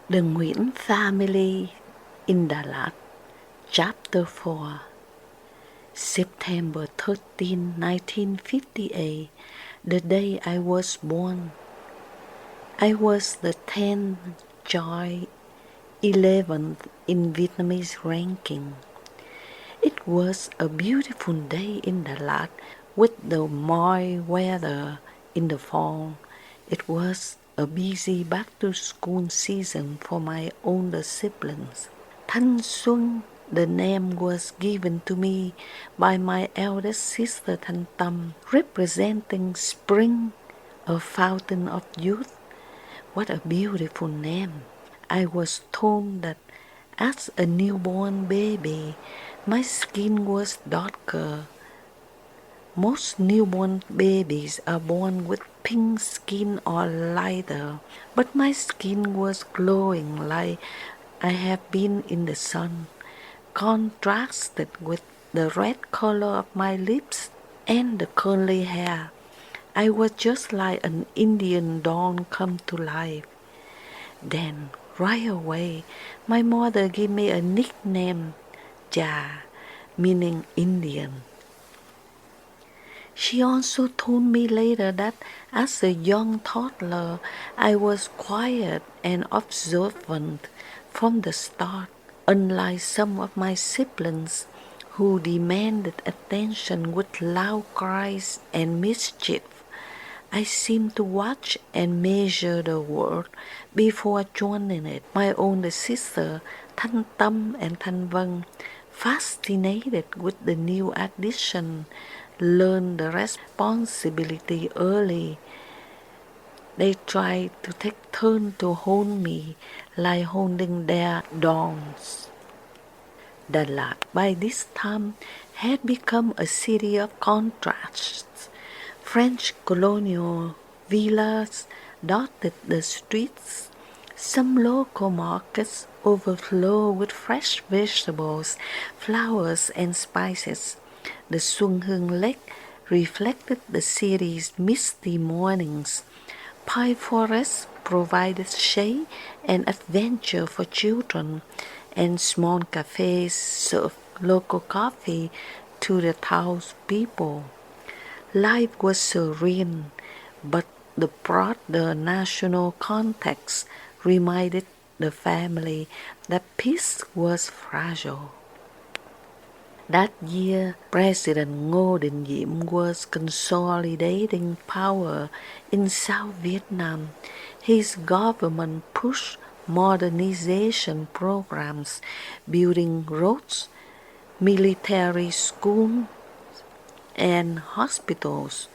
The Nguyen family in Dalat, Chapter 4. September 13, 1958, the day I was born. I was the 10th Choi, 11th in Vietnamese ranking. It was a beautiful day in Dalat with the mild weather in the fall. It was a busy back-to-school season for my older siblings. Thanh Xuan, the name was given to me by my eldest sister Thanh Tam, representing spring, a fountain of youth. What a beautiful name! I was told that as a newborn baby, my skin was darker. Most newborn babies are born with pink skin or lighter, but my skin was glowing like I have been in the sun, contrasted with the red color of my lips and the curly hair. I was just like an Indian dawn come to life. Then, right away, my mother gave me a nickname, Cha, meaning Indian. She also told me later that as a young toddler, I was quiet and observant from the start, unlike some of my siblings who demanded attention with loud cries and mischief. I seemed to watch and measure the world before joining it. My older sister, Thanh Tam and Thanh, fascinated with the new addition, learned the responsibility early. They tried to take turns to hold me like holding their dolls. Dalat by this time had become a city of contrasts. French colonial villas dotted the streets. Some local markets overflow with fresh vegetables, flowers, and spices. The Xuân Hương Lake reflected the city's misty mornings. Pine forests provided shade and adventure for children, and small cafes served local coffee to the townspeople. Life was serene, but the broader national context reminded the family that peace was fragile. That year, President Ngo Dinh Diem was consolidating power in South Vietnam. His government pushed modernization programs, building roads, military schools, and hospitals,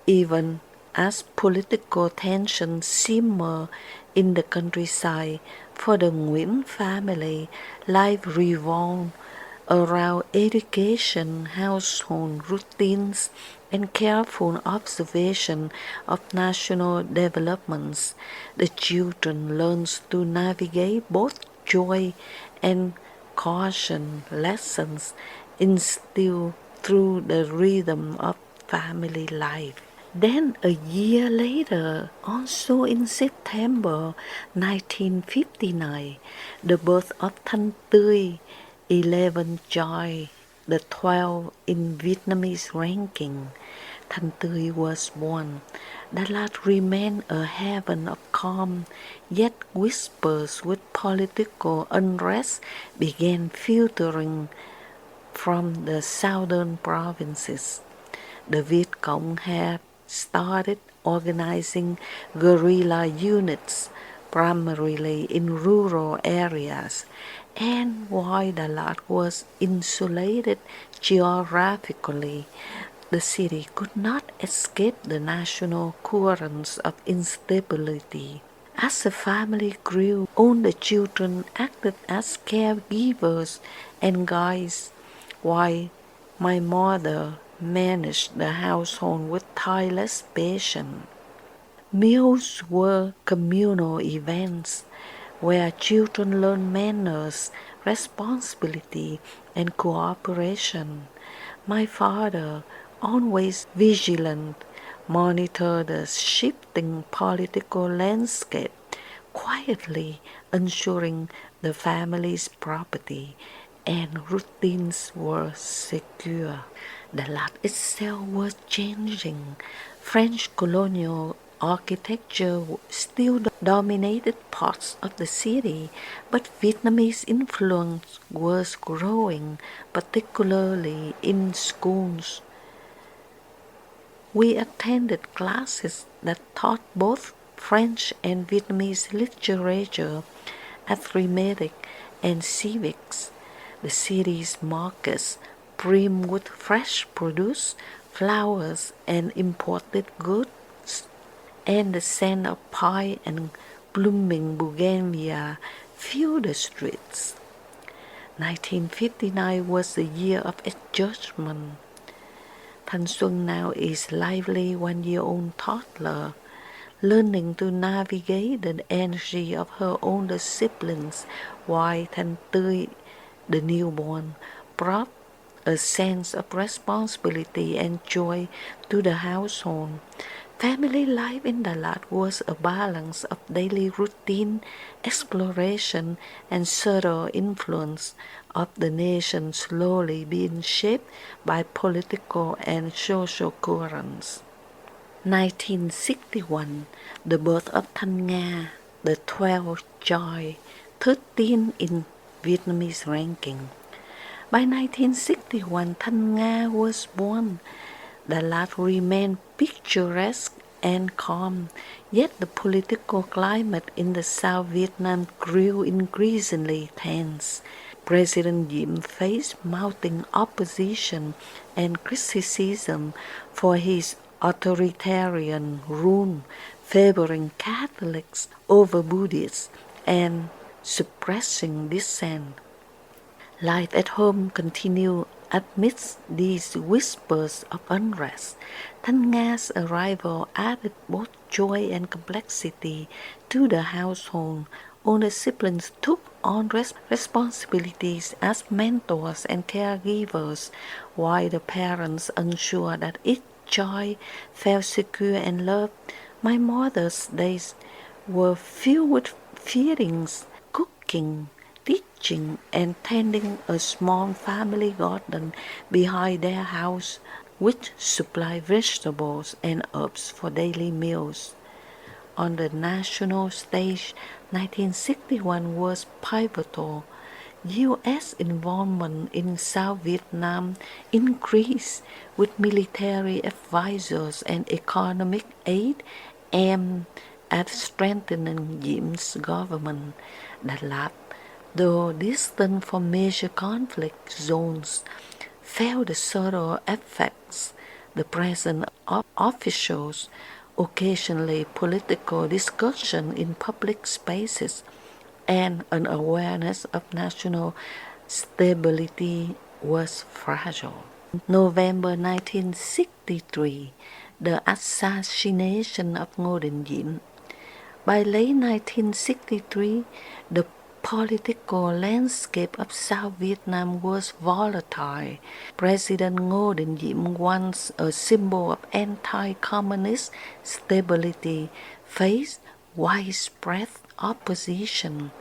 even as political tensions simmer in the countryside. For the Nguyen family, life revolved around education, household routines, and careful observation of national developments. The children learn to navigate both joy and caution, lessons instilled through the rhythm of family life. Then a year later, also in September 1959, the birth of Thanh Tươi, 11th Choi, the 12th in Vietnamese ranking. Thanh Tươi was born. Dalat remained a haven of calm, yet whispers with political unrest began filtering from the southern provinces. The Viet Cong had started organizing guerrilla units, primarily in rural areas, and while Dalat was insulated geographically, the city could not escape the national currents of instability. As the family grew, all the children acted as caregivers and guides, while my mother managed the household with tireless patience. Meals were communal events where children learn manners, responsibility, and cooperation. My father, always vigilant, monitored the shifting political landscape, quietly ensuring the family's property and routines were secure. Dalat itself was changing. French colonial architecture still dominated parts of the city, but Vietnamese influence was growing, particularly in schools. We attended classes that taught both French and Vietnamese literature, arithmetic, and civics. The city's markets brimmed with fresh produce, flowers, and imported goods, and the scent of pie and blooming bougainvillea filled the streets. 1959 was the year of adjustment. Thanh Xuan now is lively 1-year-old toddler, learning to navigate the energy of her older siblings, while Thanh Tươi, the newborn, brought a sense of responsibility and joy to the household. Family life in Dalat was a balance of daily routine, exploration, and subtle influence of the nation slowly being shaped by political and social currents. 1961, the birth of Thanh Nga, the 12th child, 13 in Vietnamese ranking. By 1961, Thanh Nga was born. Dalat remained picturesque and calm, yet the political climate in the South Vietnam grew increasingly tense. President Diem faced mounting opposition and criticism for his authoritarian rule, favoring Catholics over Buddhists and suppressing dissent. Life at home continued amidst these whispers of unrest. Thanh Nga's arrival added both joy and complexity to the household. Older siblings took on responsibilities as mentors and caregivers, while the parents ensured that each child felt secure and loved. My mother's days were filled with feedings, cooking, teaching, and tending a small family garden behind their house, which supplied vegetables and herbs for daily meals. On the national stage, 1961 was pivotal. U.S. involvement in South Vietnam increased with military advisors and economic aid aimed at strengthening Diem's government. Dalat, though distant from major conflict zones, felt the subtle effects, the presence of officials, occasionally political discussion in public spaces, and an awareness of national stability was fragile. November 1963, the assassination of Nguyen Diem. By late 1963, the political landscape of South Vietnam was volatile. President Nguyen Diem, once a symbol of anti-communist stability, faced widespread opposition.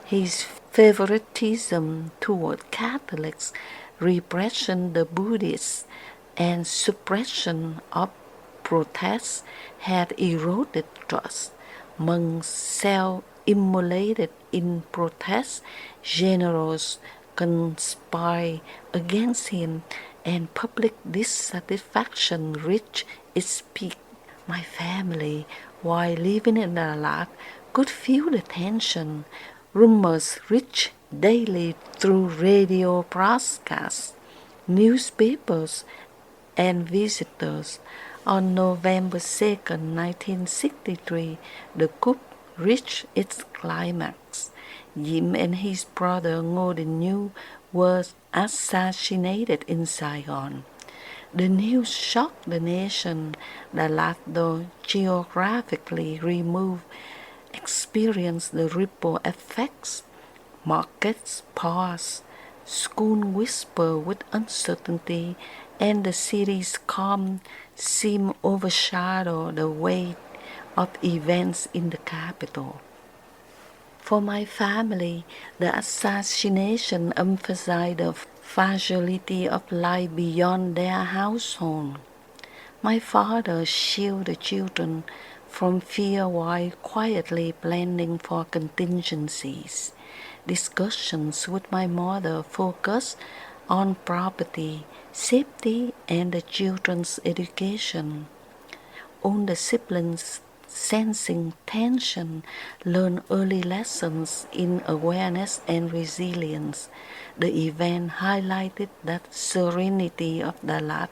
His favoritism toward Catholics, repression of the Buddhists, and suppression of protests had eroded trust. Monks self-immolated in protest, generals conspired against him, and public dissatisfaction reached its peak. My family, while living in Dalat, could feel the tension. Rumors reached daily through radio broadcasts, newspapers, and visitors. On November 2, 1963, the coup reached its climax. Diem and his brother Nguyen were assassinated in Saigon. The news shocked the nation. Dalat, though geographically removed, experienced the ripple effects. Markets paused, schools whispered with uncertainty, and the city's calm seemed overshadowed the weight of events in the capital. For my family, the assassination emphasized the fragility of life beyond their household. My father shielded the children from fear while quietly planning for contingencies. Discussions with my mother focused on property, safety, and the children's education. Older siblings, sensing tension, learn early lessons in awareness and resilience. The event highlighted that serenity of Dalat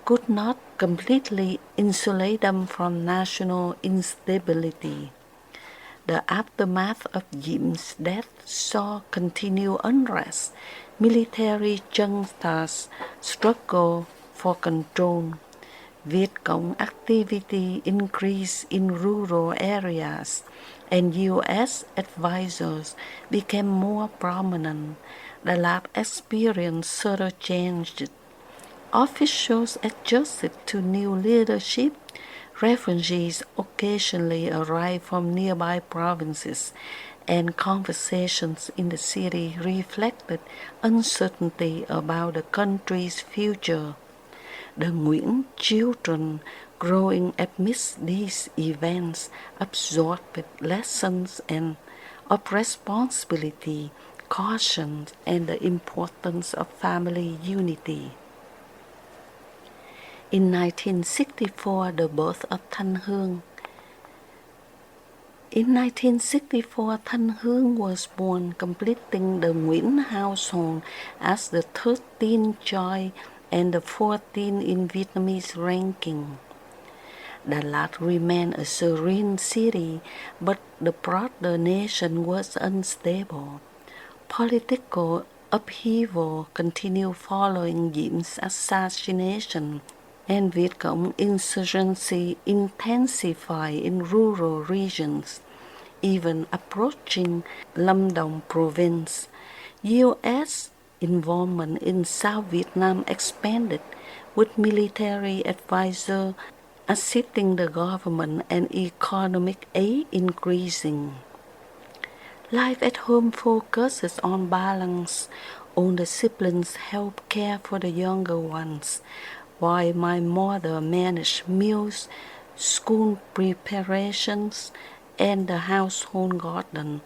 could not completely insulate them from national instability. The aftermath of Jim's death saw continued unrest, military juntas struggle for control. Viet Cong activity increased in rural areas, and U.S. advisors became more prominent. The lab experienced subtle changes. Officials adjusted to new leadership. Refugees occasionally arrived from nearby provinces, and conversations in the city reflected uncertainty about the country's future. The Nguyen children growing amidst these events absorbed lessons of responsibility, caution, and the importance of family unity. In 1964, the birth of Thanh Hương. In 1964, Thanh Hương was born, completing the Nguyen household as the 13th child and the 14th in Vietnamese ranking. Dalat remained a serene city, but the broader nation was unstable. Political upheaval continued following Diem's assassination, and Viet Cong insurgency intensified in rural regions, even approaching Lâm Đồng province. U.S. involvement in South Vietnam expanded, with military advisors assisting the government and economic aid increasing. Life at home focuses on balance. Older siblings help care for the younger ones, while my mother managed meals, school preparations, and the household garden.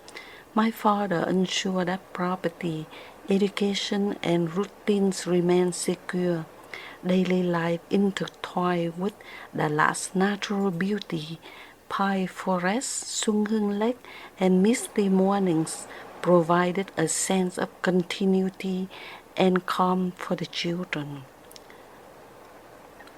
My father ensured that property, education, and routines remain secure. Daily life intertwined with Dalat's natural beauty. Pine forests, Sung Hương Lake, and misty mornings provided a sense of continuity and calm for the children.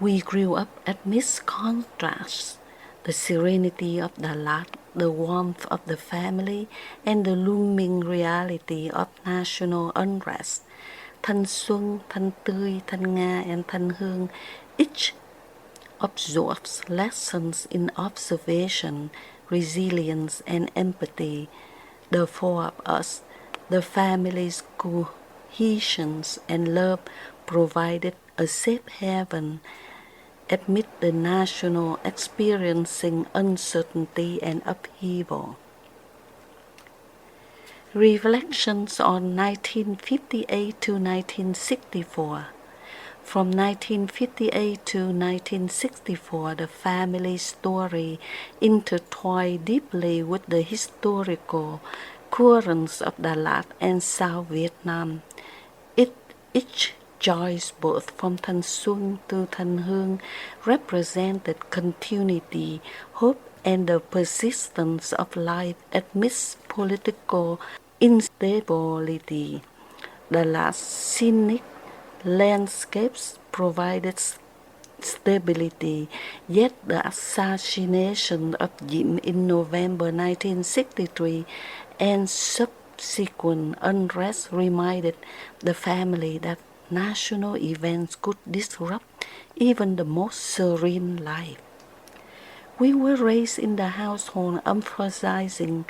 We grew up amidst contrasts, the serenity of Dalat, the warmth of the family, and the looming reality of national unrest. Thanh Xuan, Thanh Tươi, Thanh Nga, and Thanh Hương each absorbs lessons in observation, resilience, and empathy. The four of us, the family's cohesion and love, provided a safe haven amid the national experiencing uncertainty and upheaval. Reflections on 1958 to 1964. From 1958 to 1964, the family story intertwined deeply with the historical currents of Dalat and South Vietnam. Each choice, both from Thanh Xuan to Thanh Hương, represented continuity, hope, and the persistence of life amidst political instability. Dalat's scenic landscapes provided stability, yet the assassination of Diem in November 1963 and subsequent unrest reminded the family that national events could disrupt even the most serene life. We were raised in the household emphasizing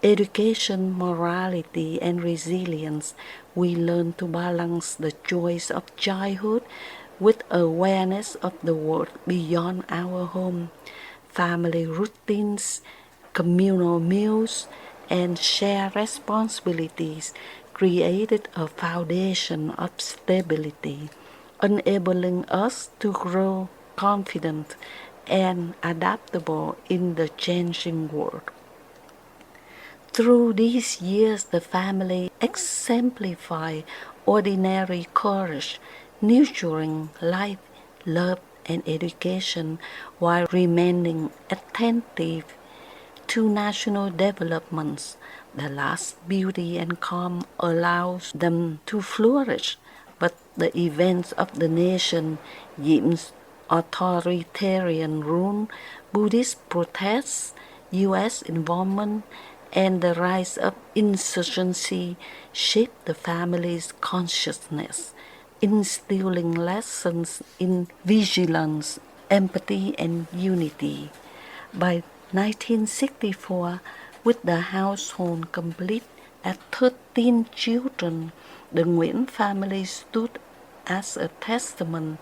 education, morality, and resilience. We learned to balance the joys of childhood with awareness of the world beyond our home. Family routines, communal meals, and shared responsibilities created a foundation of stability, enabling us to grow confident and adaptable in the changing world. Through these years, the family exemplified ordinary courage, nurturing life, love, and education while remaining attentive to national developments. The last beauty and calm allows them to flourish, but the events of the nation, Yim's authoritarian rule, Buddhist protests, U.S. involvement, and the rise of insurgency shaped the family's consciousness, instilling lessons in vigilance, empathy, and unity. By 1964, with the household complete at 13 children, the Nguyen family stood as a testament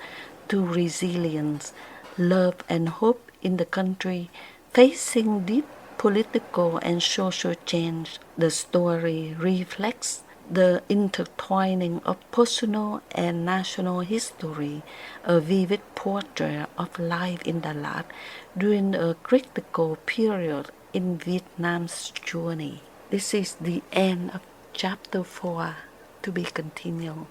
to resilience, love, and hope in the country facing deep political and social change. The story reflects the intertwining of personal and national history, a vivid portrait of life in Dalat during a critical period in Vietnam's journey. This is the end of chapter 4, to be continued.